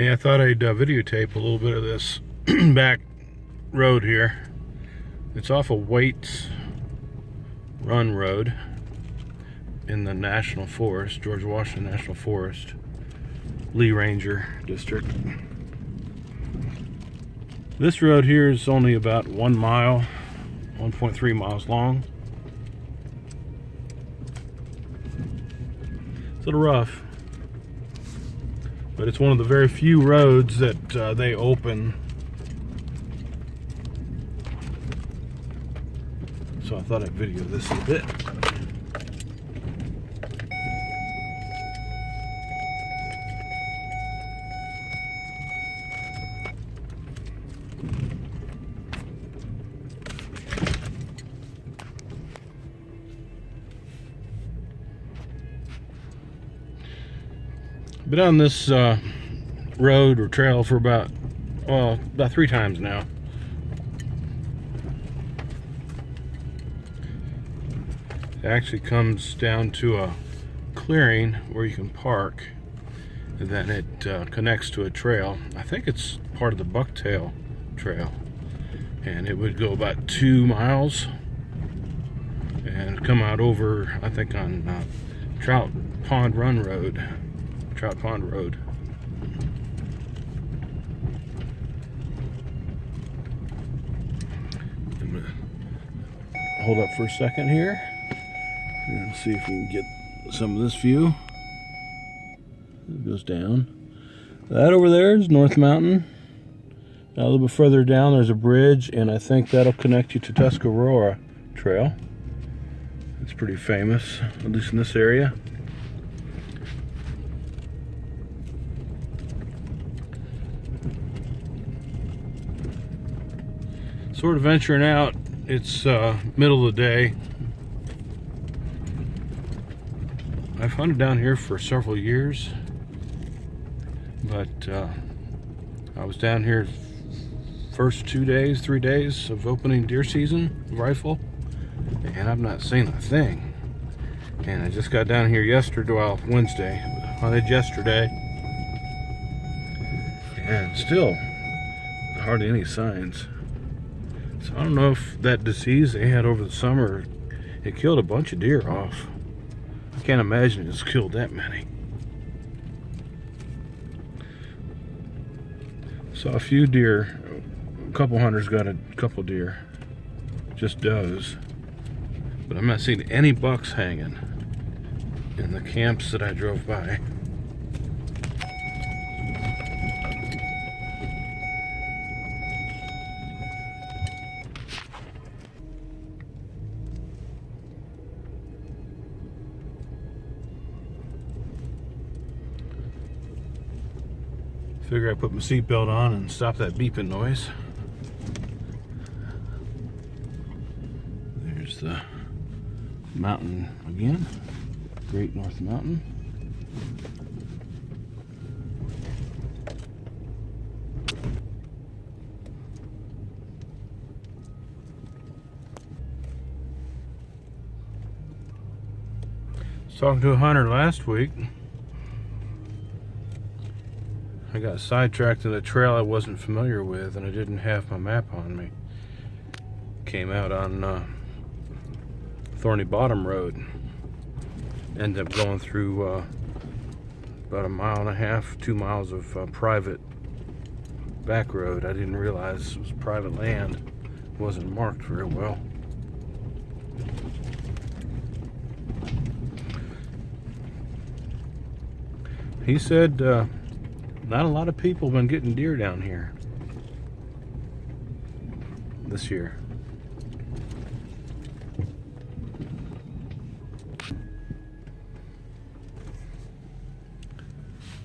Hey, I thought I'd videotape a little bit of this back road here. It's off of Waits Run Road in the National Forest, George Washington National Forest, Lee Ranger District. This road here is only about 1 mile, 1.3 miles long. It's a little rough, but it's one of the very few roads that they open. So I thought I'd video this a bit. Been on this road or trail for about 3 times now. It actually comes down to a clearing where you can park, and then it connects to a trail. I think it's part of the Bucktail Trail, and it would go about 2 miles and come out over, I think, on Trout Pond Road. I'm gonna hold up for a second here and see if we can get some of this view. It goes down. That over there is North Mountain. Now a little bit further down there's a bridge, and I think that'll connect you to Tuscarora Trail. It's pretty famous, at least in this area. Sort of venturing out. It's middle of the day. I've hunted down here for several years, but I was down here first 2 days, 3 days of opening deer season rifle, and I've not seen a thing. And I just got down here yesterday, well, Wednesday, hunted yesterday, and still hardly any signs. So I don't know if that disease they had over the summer, it killed a bunch of deer off. I can't imagine it's killed that many. Saw a few deer. A couple hunters got a couple deer. Just does. But I'm not seeing any bucks hanging in the camps that I drove by. Figure I put my seatbelt on and stop that beeping noise. There's the mountain again, Great North Mountain. I was talking to a hunter last week. I got sidetracked in a trail I wasn't familiar with, and I didn't have my map on me. Came out on Thorny Bottom Road. Ended up going through about 1.5 miles, 2 miles of private back road. I didn't realize it was private land. It wasn't marked very well. He said not a lot of people have been getting deer down here this year.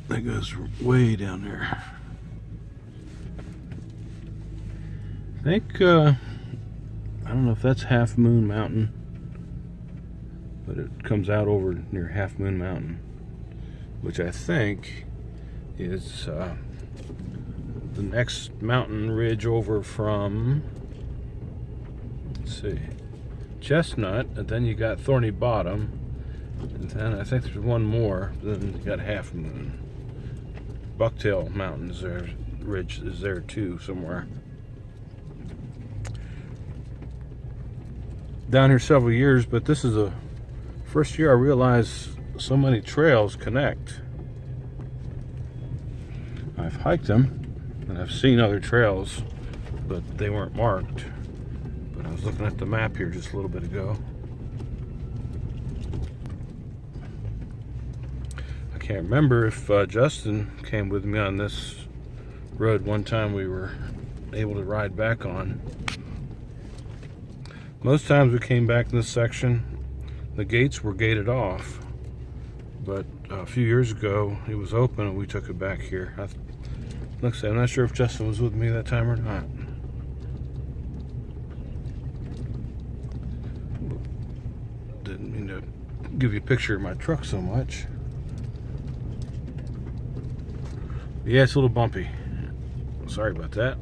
That goes way down there. I think, I don't know if that's Half Moon Mountain, but it comes out over near Half Moon Mountain, which I think is the next mountain ridge over from, let's see, Chestnut, and then you got Thorny Bottom, and then I think there's one more, then you got Half Moon. Bucktail Mountains there, ridge is there too somewhere. Down here several years, but this is the first year I realized so many trails connect. I've hiked them and I've seen other trails, but they weren't marked. But I was looking at the map here just a little bit ago. I can't remember if Justin came with me on this road one time we were able to ride back on. Most times we came back in this section, the gates were gated off, but a few years ago it was open and we took it back here. Like I said, I'm not sure if Justin was with me that time or not. Didn't mean to give you a picture of my truck so much. Yeah, it's a little bumpy. Sorry about that.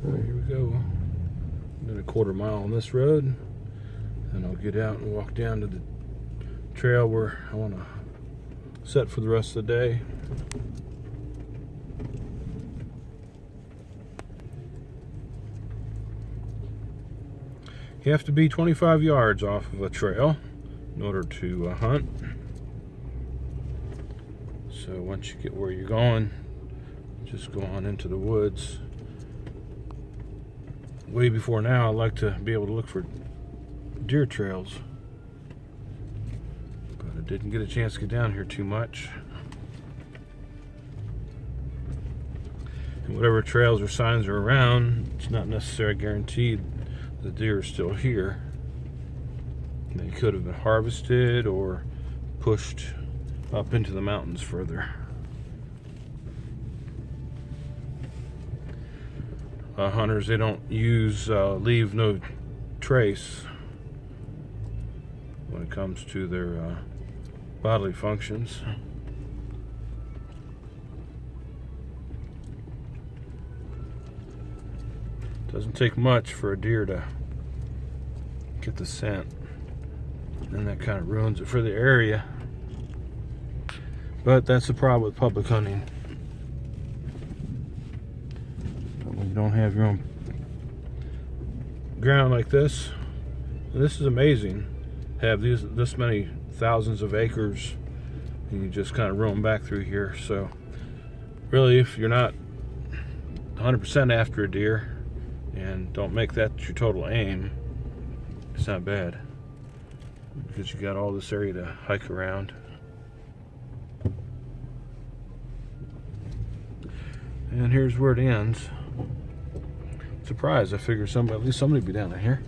Here we go. Been a quarter mile on this road, and I'll get out and walk down to the trail where I want to set for the rest of the day. You have to be 25 yards off of a trail in order to hunt. So once you get where you're going, just go on into the woods. Way before now, I like to be able to look for deer trails, but I didn't get a chance to get down here too much. And whatever trails or signs are around, it's not necessarily guaranteed the deer are still here. They could have been harvested or pushed up into the mountains further. Hunters, they don't use leave no trace when it comes to their bodily functions. Doesn't take much for a deer to get the scent, and that kind of ruins it for the area. But that's the problem with public hunting. You don't have your own ground like this. And this is amazing. Have this many thousands of acres, and you just kind of roam back through here. So really, if you're not 100% after a deer and don't make that your total aim, it's not bad, because you got all this area to hike around. And here's where it ends. Surprised, I figured at least somebody would be down in here.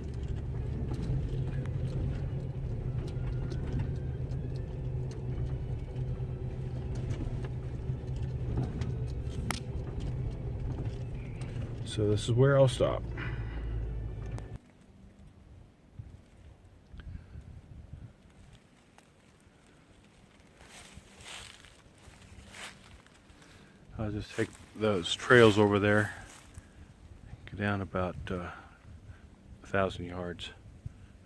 So this is where I'll stop. I'll just take those trails over there, go down about 1,000 yards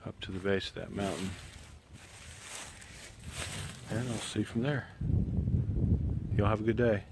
up to the base of that mountain, and I'll see from there. Y'all have a good day.